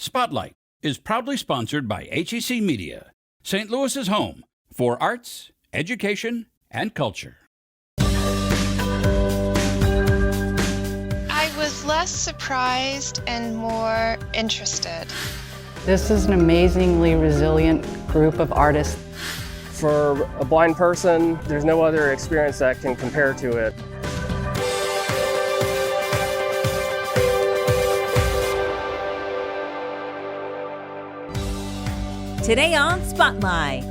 Spotlight is proudly sponsored by HEC Media, St. Louis's home for arts, education, and culture. I was less surprised and more interested. This is an amazingly resilient group of artists. For a blind person, there's no other experience that can compare to it. Today on Spotlight,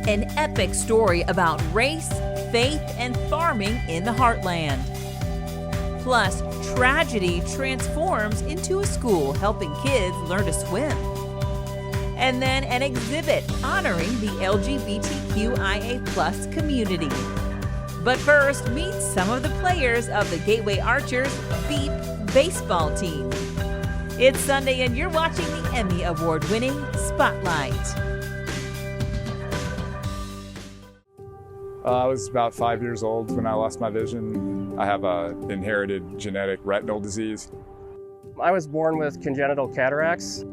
an epic story about race, faith, and farming in the Heartland. Plus, tragedy transforms into a school helping kids learn to swim. And then an exhibit honoring the LGBTQIA+ community. But first, meet some of the players of the Gateway Archers Beep baseball team. It's Sunday and you're watching the Emmy Award-winning Spotlight. I was about 5 years old when I lost my vision. I have an inherited genetic retinal disease. I was born with congenital cataracts.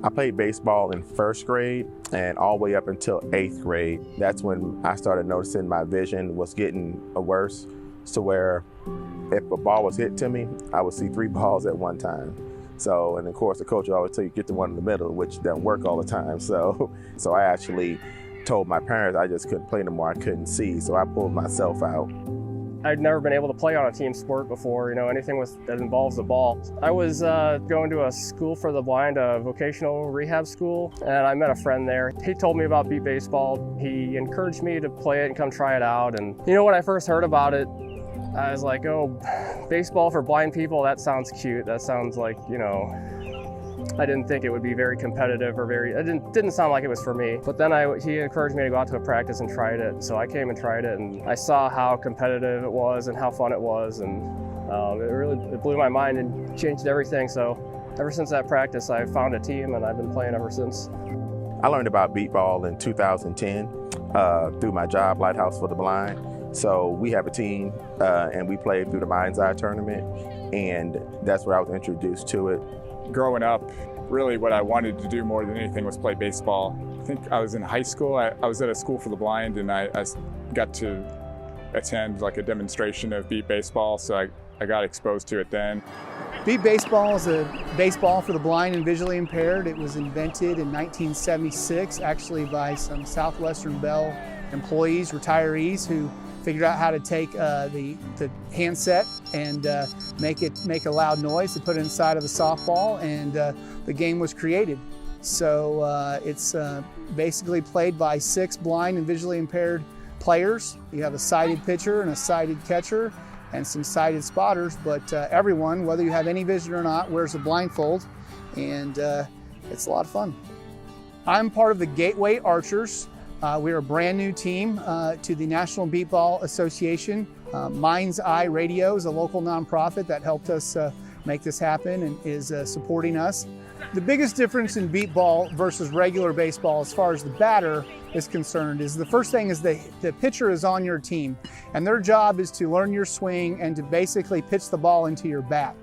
I played baseball in first grade and all the way up until 8th grade. That's when I started noticing my vision was getting worse, to where if a ball was hit to me, I would see 3 balls at one time. So, and of course the coach would always tell you get the one in the middle, which doesn't work all the time. So I actually told my parents I just couldn't play no more, I couldn't see, so I pulled myself out. I'd never been able to play on a team sport before, anything that involves a ball. I was going to a school for the blind, a vocational rehab school, and I met a friend there. He told me about beep baseball. He encouraged me to play it and come try it out. And when I first heard about it, I was like, oh, baseball for blind people, that sounds cute. That sounds like, I didn't think it would be very competitive or it didn't sound like it was for me. But then he encouraged me to go out to a practice and try it. So I came and tried it, and I saw how competitive it was and how fun it was, and it blew my mind and changed everything. So ever since that practice, I found a team and I've been playing ever since. I learned about beep ball in 2010 through my job, Lighthouse for the Blind. So we have a team and we played through the Mind's Eye tournament, and that's where I was introduced to it. Growing up, really what I wanted to do more than anything was play baseball. I think I was in high school. I was at a school for the blind, and I got to attend like a demonstration of beep baseball, so I got exposed to it then. Beep baseball is a baseball for the blind and visually impaired. It was invented in 1976, actually by some Southwestern Bell employees, retirees, who figured out how to take the handset and make a loud noise to put it inside of a softball, and the game was created. So it's basically played by 6 blind and visually impaired players. You have a sighted pitcher and a sighted catcher and some sighted spotters, but everyone, whether you have any vision or not, wears a blindfold, and it's a lot of fun. I'm part of the Gateway Archers. We're a brand new team to the National Beep Ball Association. Mind's Eye Radio is a local nonprofit that helped us make this happen and is supporting us. The biggest difference in beep ball versus regular baseball as far as the batter is concerned is the first thing is the pitcher is on your team, and their job is to learn your swing and to basically pitch the ball into your bat.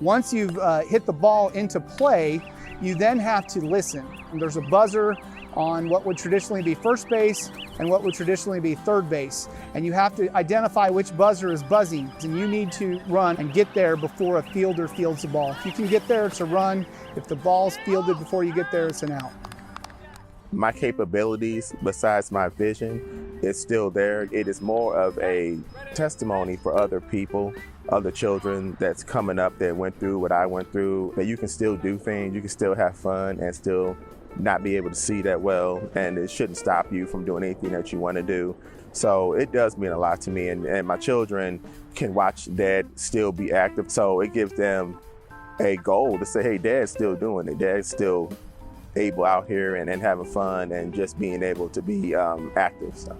Once you've hit the ball into play, you then have to listen. There's a buzzer on what would traditionally be first base and what would traditionally be third base. And you have to identify which buzzer is buzzing, and you need to run and get there before a fielder fields the ball. If you can get there, it's a run. If the ball's fielded before you get there, it's an out. My capabilities, besides my vision, is still there. It is more of a testimony for other people, other children that's coming up that went through what I went through, that you can still do things, you can still have fun and still not be able to see that well, and it shouldn't stop you from doing anything that you want to do. So it does mean a lot to me, and my children can watch Dad still be active, so it gives them a goal to say, hey, Dad's still doing it. Dad's still able out here and having fun and just being able to be active. So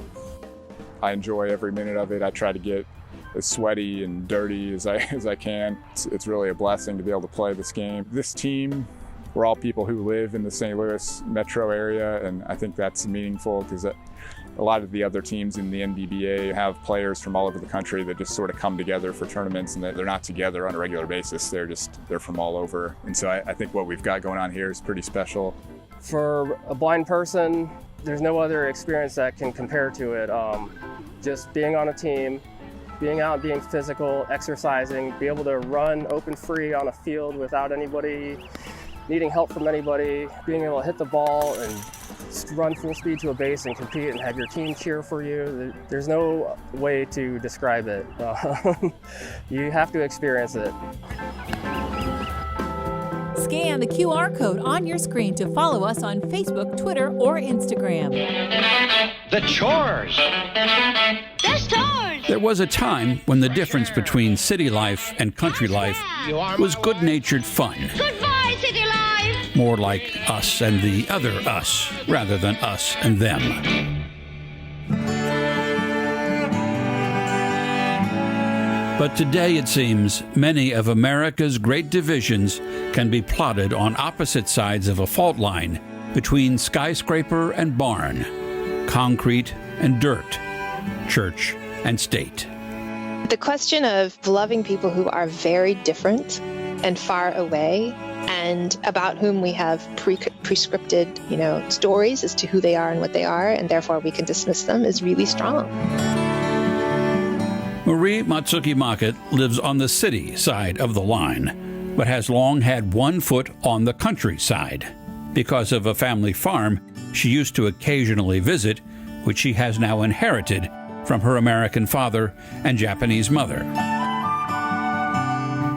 I enjoy every minute of it. I try to get as sweaty and dirty as I can. It's really a blessing to be able to play this game. This team, we're all people who live in the St. Louis metro area, and I think that's meaningful because A lot of the other teams in the NBBA have players from all over the country that just sort of come together for tournaments, and they're not together on a regular basis. They're from all over. And so I think what we've got going on here is pretty special. For a blind person, there's no other experience that can compare to it. Just being on a team, being out, being physical, exercising, be able to run open free on a field without anybody needing help from anybody, being able to hit the ball and run full speed to a base and compete and have your team cheer for you. There's no way to describe it. You have to experience it. Scan the QR code on your screen to follow us on Facebook, Twitter, or Instagram. The chores. The stores. There was a time when the difference between city life and country life was good-natured fun. Goodbye, city life. More like us and the other us, rather than us and them. But today, it seems, many of America's great divisions can be plotted on opposite sides of a fault line between skyscraper and barn, concrete and dirt, church and state. The question of loving people who are very different and far away, and about whom we have prescripted, stories as to who they are and what they are, and therefore we can dismiss them, is really strong. Marie Mutsuki Mockett lives on the city side of the line, but has long had one foot on the countryside. Because of a family farm she used to occasionally visit, which she has now inherited from her American father and Japanese mother.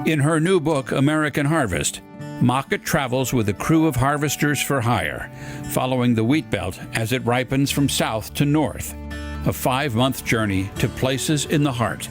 In her new book, American Harvest, Mockett travels with a crew of harvesters for hire, following the wheat belt as it ripens from south to north. A 5-month journey to places in the heart,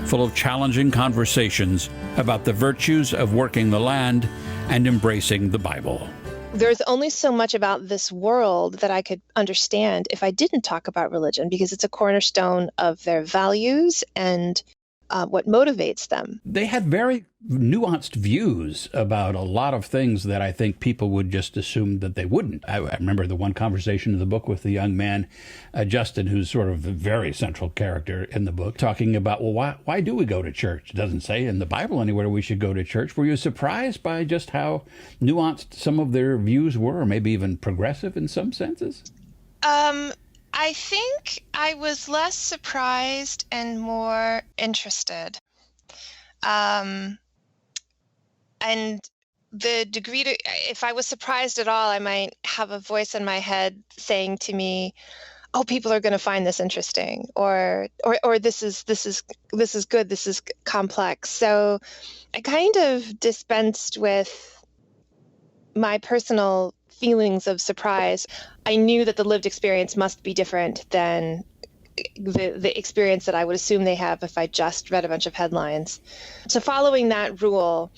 full of challenging conversations about the virtues of working the land and embracing the Bible. There's only so much about this world that I could understand if I didn't talk about religion, because it's a cornerstone of their values and what motivates them. They had very nuanced views about a lot of things that I think people would just assume that they wouldn't. I remember the one conversation in the book with the young man, Justin, who's sort of a very central character in the book, talking about, well, why do we go to church? It doesn't say in the Bible anywhere we should go to church. Were you surprised by just how nuanced some of their views were, or maybe even progressive in some senses? I think I was less surprised and more interested. And the degree to, if I was surprised at all, I might have a voice in my head saying to me, oh, people are going to find this interesting, or this is good, this is complex. So I kind of dispensed with my personal feelings of surprise. I knew that the lived experience must be different than the experience that I would assume they have if I just read a bunch of headlines. So following that rule,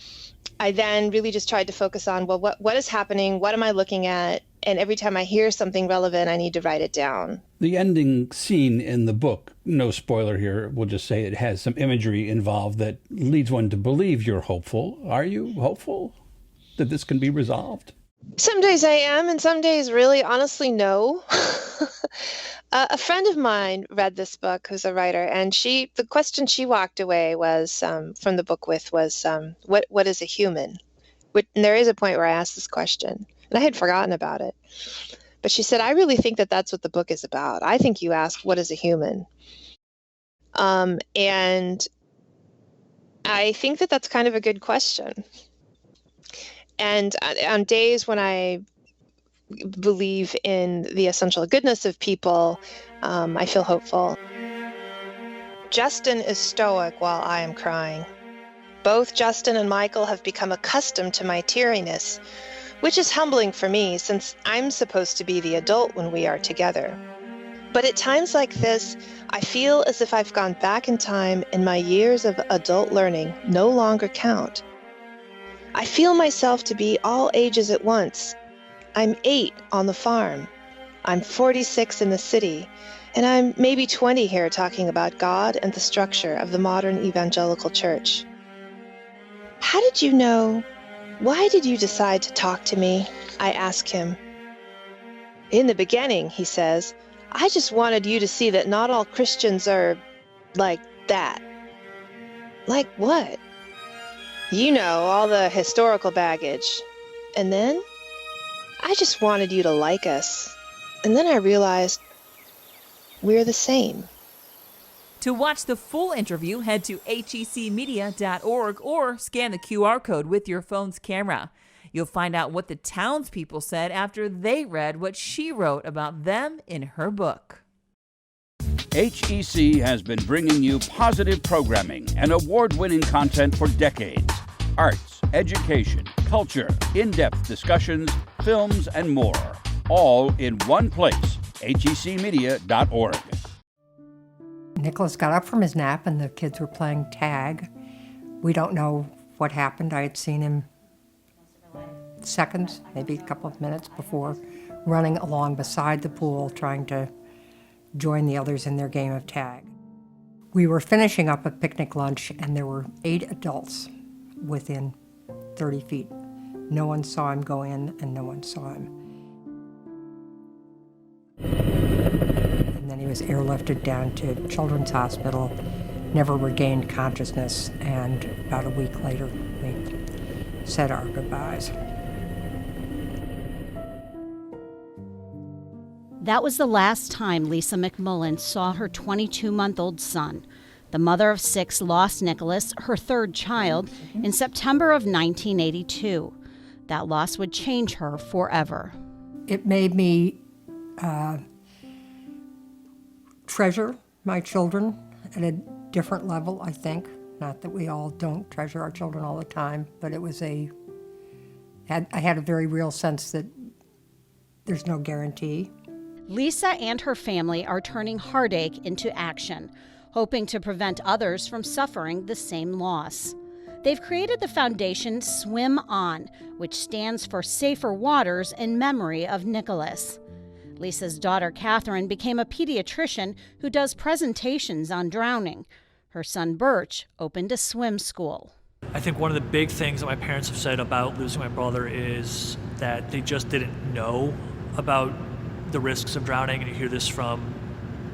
I then really just tried to focus on, well, what is happening? What am I looking at? And every time I hear something relevant, I need to write it down. The ending scene in the book, no spoiler here, we'll just say it has some imagery involved that leads one to believe you're hopeful. Are you hopeful that this can be resolved? Some days I am, and some days really, honestly, no. A friend of mine read this book, who's a writer, and the question she walked away was from the book with was, what is a human? And there is a point where I asked this question, and I had forgotten about it. But she said, I really think that that's what the book is about. I think you asked, what is a human? And I think that that's kind of a good question. And on days when I believe in the essential goodness of people, I feel hopeful. Justin is stoic while I am crying. Both Justin and Michael have become accustomed to my teariness, which is humbling for me since I'm supposed to be the adult when we are together. But at times like this, I feel as if I've gone back in time and my years of adult learning no longer count. I feel myself to be all ages at once. I'm 8 on the farm. I'm 46 in the city, and I'm maybe 20 here talking about God and the structure of the modern evangelical church. How did you know? Why did you decide to talk to me? I ask him. In the beginning, he says, I just wanted you to see that not all Christians are like that. Like what? You know, all the historical baggage. And then I just wanted you to like us. And then I realized we're the same. To watch the full interview, head to hecmedia.org or scan the QR code with your phone's camera. You'll find out what the townspeople said after they read what she wrote about them in her book. HEC has been bringing you positive programming and award-winning content for decades. Arts, education, culture, in-depth discussions, films, and more. All in one place, hecmedia.org. Nicholas got up from his nap and the kids were playing tag. We don't know what happened. I had seen him seconds, maybe a couple of minutes before, running along beside the pool trying to join the others in their game of tag. We were finishing up a picnic lunch and there were 8 adults within 30 feet. No one saw him go in and no one saw him. And then he was airlifted down to Children's Hospital, never regained consciousness, and about a week later we said our goodbyes. That was the last time Lisa McMullen saw her 22-month-old son. The mother of 6 lost Nicholas, her 3rd child, in September of 1982. That loss would change her forever. It made me treasure my children at a different level, I think. Not that we all don't treasure our children all the time, but it was I had a very real sense that there's no guarantee. Lisa and her family are turning heartache into action, hoping to prevent others from suffering the same loss. They've created the foundation Swim On, which stands for Safer Waters in memory of Nicholas. Lisa's daughter, Catherine, became a pediatrician who does presentations on drowning. Her son, Birch, opened a swim school. I think one of the big things that my parents have said about losing my brother is that they just didn't know about the risks of drowning, and you hear this from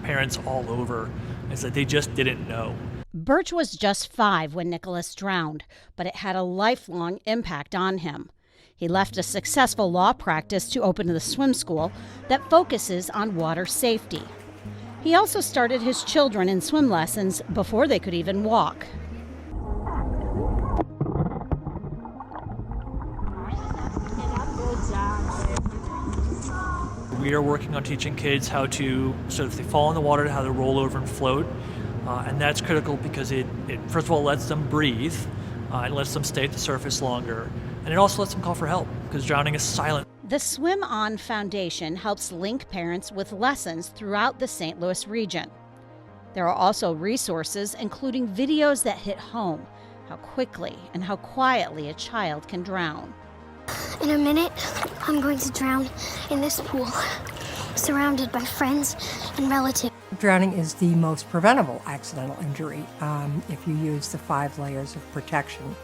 parents all over, is that they just didn't know. Birch was just 5 when Nicholas drowned, but it had a lifelong impact on him. He left a successful law practice to open the swim school that focuses on water safety. He also started his children in swim lessons before they could even walk. We are working on teaching kids how to, so if they fall in the water, how to roll over and float. And that's critical because it first of all lets them breathe, it lets them stay at the surface longer, and it also lets them call for help because drowning is silent. The Swim On Foundation helps link parents with lessons throughout the St. Louis region. There are also resources, including videos that hit home, how quickly and how quietly a child can drown. In a minute, I'm going to drown in this pool, surrounded by friends and relatives. Drowning is the most preventable accidental injury if you use the 5 layers of protection.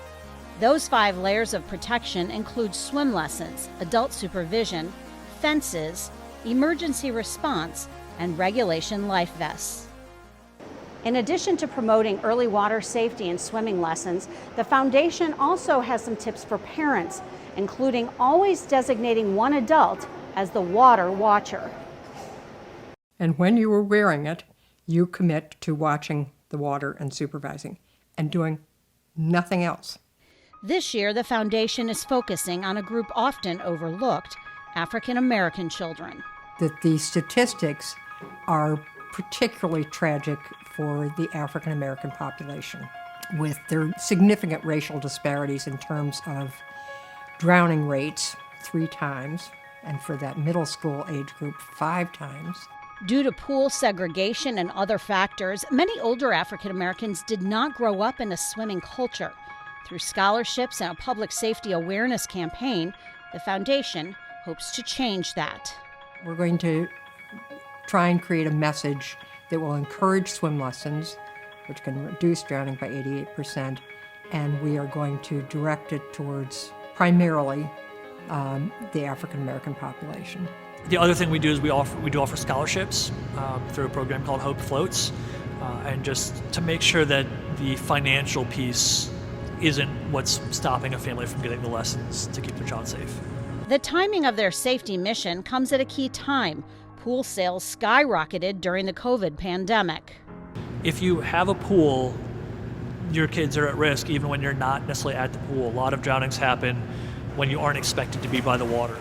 Those 5 layers of protection include swim lessons, adult supervision, fences, emergency response, and regulation life vests. In addition to promoting early water safety and swimming lessons, the foundation also has some tips for parents, including always designating one adult as the water watcher. And when you are wearing it, you commit to watching the water and supervising and doing nothing else. This year, the foundation is focusing on a group often overlooked, African American children. That the statistics are particularly tragic for the African American population, with their significant racial disparities in terms of drowning rates 3 times, and for that middle school age group 5 times. Due to pool segregation and other factors, many older African Americans did not grow up in a swimming culture. Through scholarships and a public safety awareness campaign, the foundation hopes to change that. We're going to try and create a message that will encourage swim lessons, which can reduce drowning by 88%, and we are going to direct it towards primarily the African American population. The other thing we do is we do offer scholarships through a program called Hope Floats, and just to make sure that the financial piece isn't what's stopping a family from getting the lessons to keep their child safe. The timing of their safety mission comes at a key time. Pool sales skyrocketed during the COVID pandemic. If you have a pool, your kids are at risk even when you're not necessarily at the pool. A lot of drownings happen when you aren't expected to be by the water.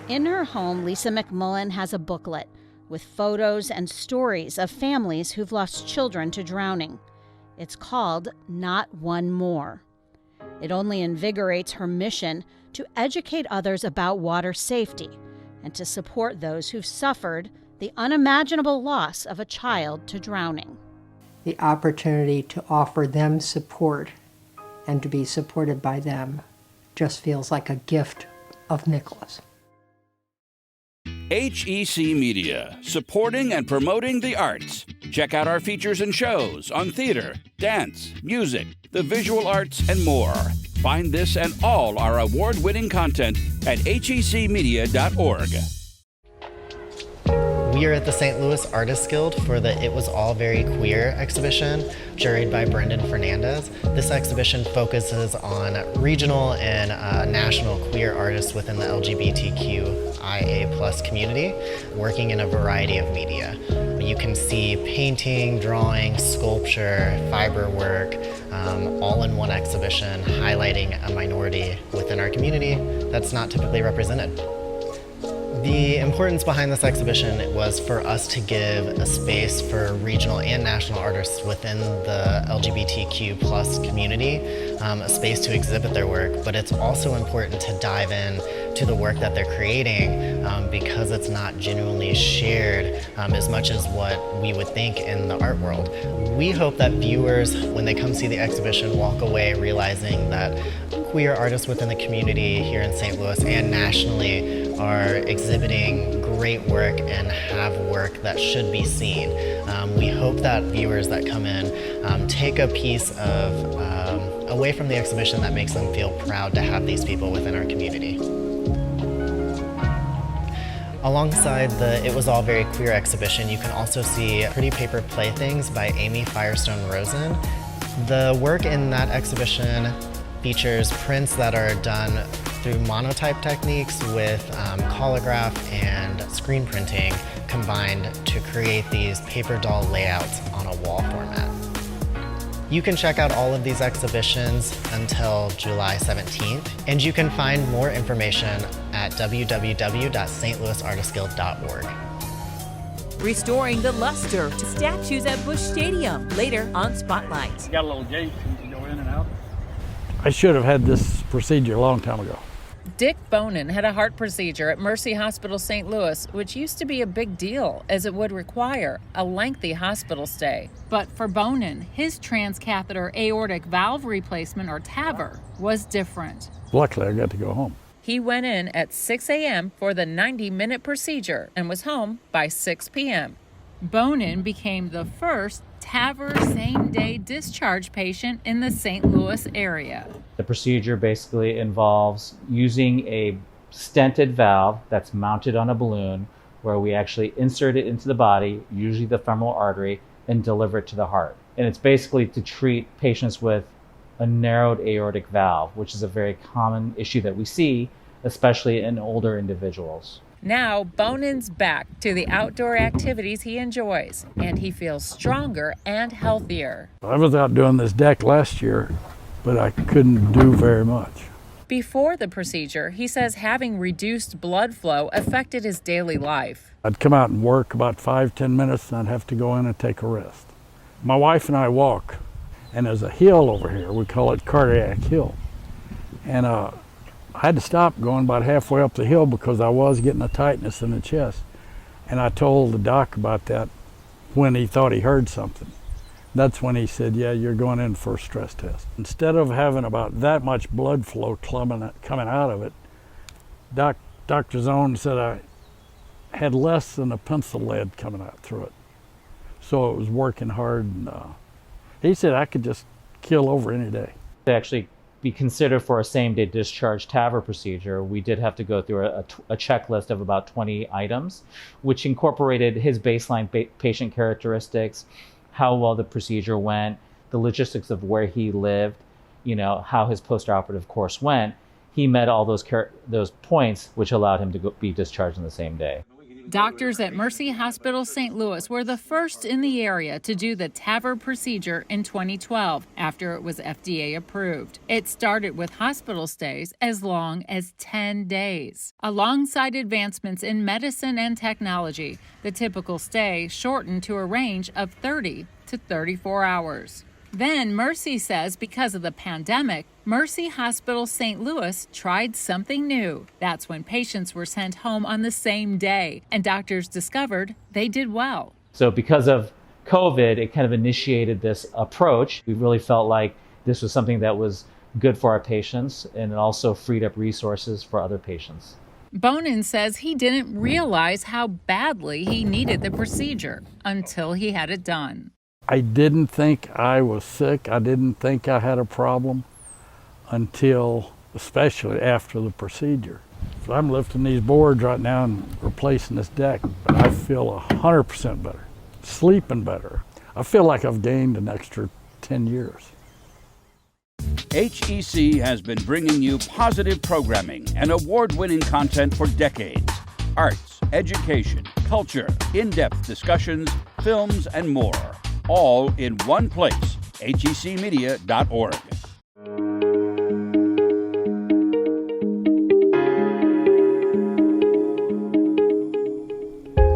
In her home, Lisa McMullen has a booklet with photos and stories of families who've lost children to drowning. It's called Not One More. It only invigorates her mission to educate others about water safety and to support those who've suffered the unimaginable loss of a child to drowning. The opportunity to offer them support and to be supported by them just feels like a gift of Nicholas. HEC Media, supporting and promoting the arts. Check out our features and shows on theater, dance, music, the visual arts, and more. Find this and all our award-winning content at hecmedia.org. We are at the St. Louis Artists Guild for the It Was All Very Queer exhibition, juried by Brendan Fernandez. This exhibition focuses on regional and national queer artists within the LGBTQIA+ community, working in a variety of media. You can see painting, drawing, sculpture, fiber work, all in one exhibition, highlighting a minority within our community that's not typically represented. The importance behind this exhibition was for us to give a space for regional and national artists within the LGBTQ+ community, a space to exhibit their work, but it's also important to dive in to the work that they're creating because it's not genuinely shared as much as what we would think in the art world. We hope that viewers, when they come see the exhibition, walk away realizing that queer artists within the community here in St. Louis and nationally are exhibiting great work and have work that should be seen. We hope that viewers that come in take a piece of away from the exhibition that makes them feel proud to have these people within our community. Alongside the It Was All Very Queer exhibition, you can also see Pretty Paper Playthings by Amy Firestone Rosen. The work in that exhibition features prints that are done through monotype techniques with collagraph and screen printing combined to create these paper doll layouts on a wall format. You can check out all of these exhibitions until July 17th, and you can find more information at www.stlouisartistguild.org. Restoring the luster to statues at Busch Stadium, later on Spotlight. Got a little gate to go in and out. I should have had this procedure a long time ago. Dick Bonin had a heart procedure at Mercy Hospital St. Louis, which used to be a big deal as it would require a lengthy hospital stay. But for Bonin, his transcatheter aortic valve replacement, or TAVR, was different. Luckily, I got to go home. He went in at 6 a.m. for the 90-minute procedure and was home by 6 p.m. Bonin became the first TAVR same-day discharge patient in the St. Louis area. The procedure basically involves using a stented valve that's mounted on a balloon where we actually insert it into the body, usually the femoral artery, and deliver it to the heart. And it's basically to treat patients with a narrowed aortic valve, which is a very common issue that we see, especially in older individuals. Now, Bonin's back to the outdoor activities he enjoys, and he feels stronger and healthier. I was out doing this deck last year, but I couldn't do very much. Before the procedure, he says having reduced blood flow affected his daily life. I'd come out and work about 5-10 minutes, and I'd have to go in and take a rest. My wife and I walk, and there's a hill over here. We call it Cardiac Hill. And I had to stop going about halfway up the hill because I was getting a tightness in the chest. And I told the doc about that when he thought he heard something. That's when he said, yeah, you're going in for a stress test. Instead of having about that much blood flow coming out of it, Dr. Zone said I had less than a pencil lead coming out through it. So it was working hard. And he said I could just kill over any day. They actually be considered for a same-day discharge TAVR procedure, we did have to go through a checklist of about 20 items, which incorporated his baseline patient characteristics, how well the procedure went, the logistics of where he lived, how his postoperative course went. He met all those points, which allowed him to be discharged on the same day. Doctors at Mercy Hospital St. Louis were the first in the area to do the TAVR procedure in 2012 after it was FDA approved. It started with hospital stays as long as 10 days. Alongside advancements in medicine and technology, the typical stay shortened to a range of 30 to 34 hours. Then Mercy says because of the pandemic, Mercy Hospital St. Louis tried something new. That's when patients were sent home on the same day, and doctors discovered they did well. So because of COVID, it kind of initiated this approach. We really felt like this was something that was good for our patients, and it also freed up resources for other patients. Bonin says he didn't realize how badly he needed the procedure until he had it done. I didn't think I was sick. I didn't think I had a problem until, especially after the procedure. So I'm lifting these boards right now and replacing this deck, but I feel 100% better, sleeping better. I feel like I've gained an extra 10 years. HEC has been bringing you positive programming and award-winning content for decades. Arts, education, culture, in-depth discussions, films, and more. All in one place, hecmedia.org.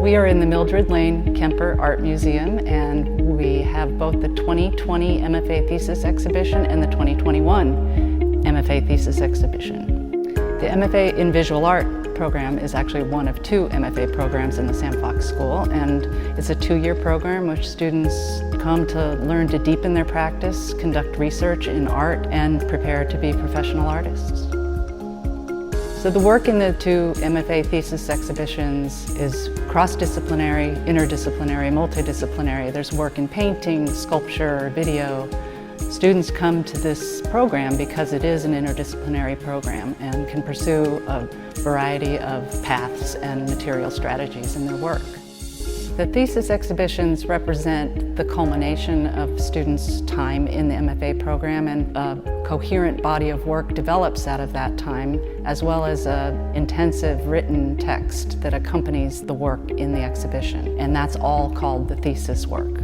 We are in the Mildred Lane Kemper Art Museum, and we have both the 2020 MFA Thesis Exhibition and the 2021 MFA Thesis Exhibition. The MFA in Visual Art program is actually one of 2 MFA programs in the Sam Fox School, and it's a 2-year program which students come to learn to deepen their practice, conduct research in art, and prepare to be professional artists. So the work in the 2 MFA thesis exhibitions is cross-disciplinary, interdisciplinary, multidisciplinary. There's work in painting, sculpture, video. Students come to this program because it is an interdisciplinary program and can pursue a variety of paths and material strategies in their work. The thesis exhibitions represent the culmination of students' time in the MFA program, and a coherent body of work develops out of that time, as well as an intensive written text that accompanies the work in the exhibition, and that's all called the thesis work.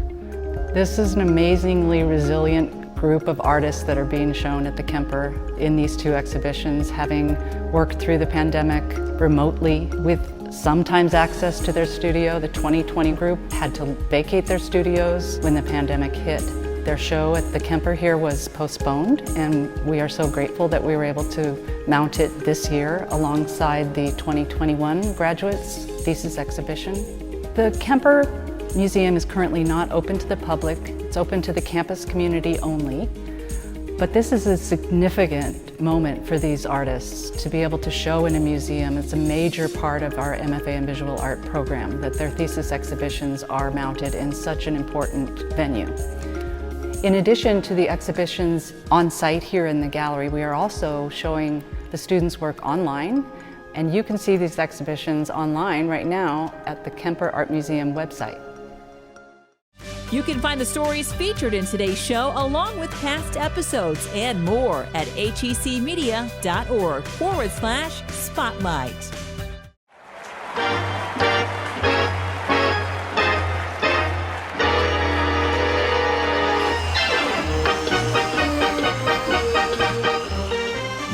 This is an amazingly resilient group of artists that are being shown at the Kemper in these 2 exhibitions, having worked through the pandemic remotely with sometimes access to their studio. The 2020 group had to vacate their studios when the pandemic hit. Their show at the Kemper here was postponed, and we are so grateful that we were able to mount it this year alongside the 2021 graduates thesis exhibition. The Kemper Museum is currently not open to the public. It's open to the campus community only. But this is a significant moment for these artists to be able to show in a museum. It's a major part of our MFA in Visual Art program that their thesis exhibitions are mounted in such an important venue. In addition to the exhibitions on site here in the gallery, we are also showing the students' work online, and you can see these exhibitions online right now at the Kemper Art Museum website. You can find the stories featured in today's show along with past episodes and more at hecmedia.org/spotlight.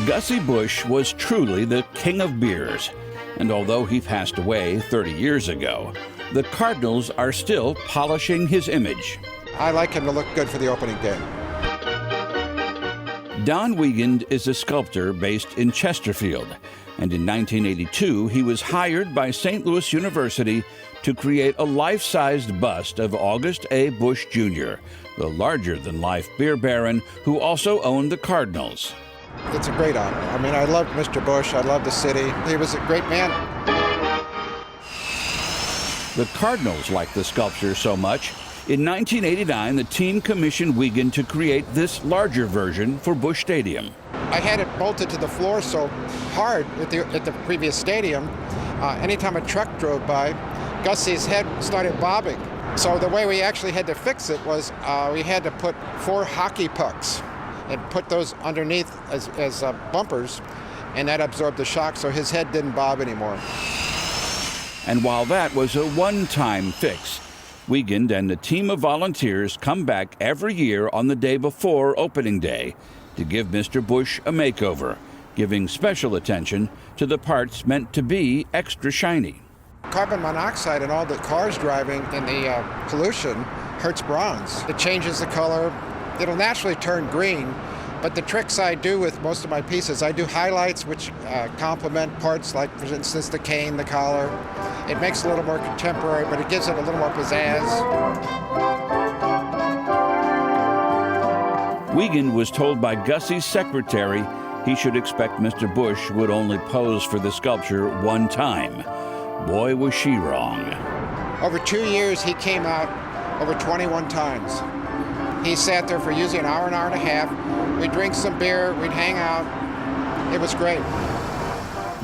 Gussie Busch was truly the king of beers, and although he passed away 30 years ago, the Cardinals are still polishing his image. I like him to look good for the opening day. Don Wiegand is a sculptor based in Chesterfield, and in 1982 he was hired by St. Louis University to create a life-sized bust of August A. Busch Jr., the larger-than-life beer baron who also owned the Cardinals. It's a great honor. I mean, I loved Mr. Busch. I loved the city. He was a great man. The Cardinals liked the sculpture so much, in 1989 the team commissioned Wiegand to create this larger version for Busch Stadium. I had it bolted to the floor so hard at the previous stadium, anytime a truck drove by, Gussie's head started bobbing. So the way we actually had to fix it was we had to put 4 hockey pucks and put those underneath as bumpers, and that absorbed the shock so his head didn't bob anymore. And while that was a one-time fix, Wiegand and a team of volunteers come back every year on the day before opening day to give Mr. Busch a makeover, giving special attention to the parts meant to be extra shiny. Carbon monoxide and all the cars driving and the pollution hurts bronze. It changes the color. It'll naturally turn green, but the tricks I do with most of my pieces, I do highlights which complement parts like, for instance, the cane, the collar. It makes it a little more contemporary, but it gives it a little more pizzazz. Wiegand was told by Gussie's secretary he should expect Mr. Busch would only pose for the sculpture one time. Boy, was she wrong. Over 2 years, he came out over 21 times. He sat there for usually an hour and a half. We'd drink some beer, we'd hang out. It was great.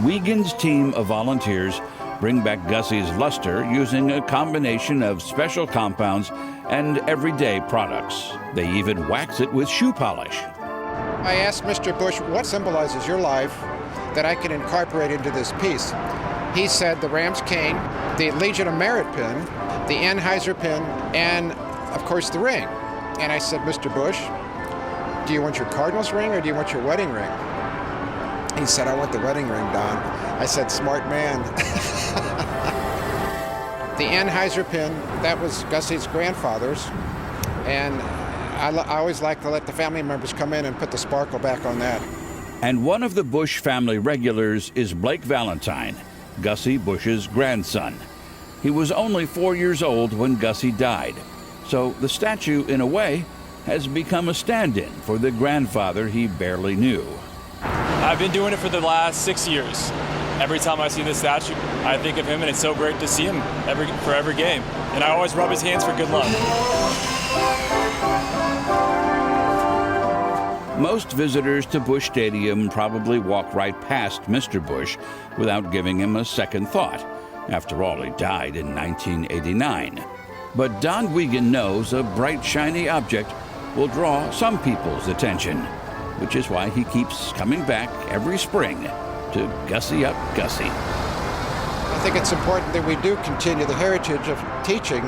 Wiegand's team of volunteers bring back Gussie's luster using a combination of special compounds and everyday products. They even wax it with shoe polish. I asked Mr. Busch, what symbolizes your life that I can incorporate into this piece? He said the Ram's cane, the Legion of Merit pin, the Anheuser pin, and of course the ring. And I said, Mr. Busch, do you want your Cardinals ring or do you want your wedding ring? He said, I want the wedding ring, Don. I said, smart man. The Anheuser pin, that was Gussie's grandfather's. And I always like to let the family members come in and put the sparkle back on that. And one of the Busch family regulars is Blake Valentine, Gussie Busch's grandson. He was only 4 years old when Gussie died. So the statue, in a way, has become a stand-in for the grandfather he barely knew. I've been doing it for the last 6 years. Every time I see this statue, I think of him, and it's so great to see him for every game. And I always rub his hands for good luck. Most visitors to Busch Stadium probably walk right past Mr. Busch without giving him a second thought. After all, he died in 1989. But Don Wiegand knows a bright, shiny object will draw some people's attention, which is why he keeps coming back every spring to Gussie up Gussie. I think it's important that we do continue the heritage of teaching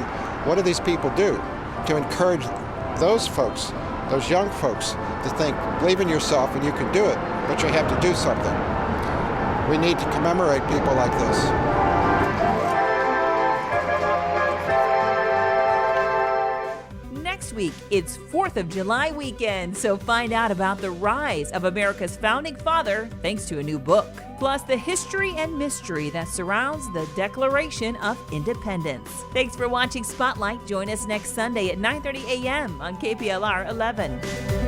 what do these people do to encourage those folks, those young folks, to think, believe in yourself and you can do it, but you have to do something. We need to commemorate people like this. Next week, it's 4th of July weekend, so find out about the rise of America's founding father thanks to a new book, plus the history and mystery that surrounds the Declaration of Independence. Thanks for watching Spotlight. Join us next Sunday at 9:30 a.m. on KPLR 11.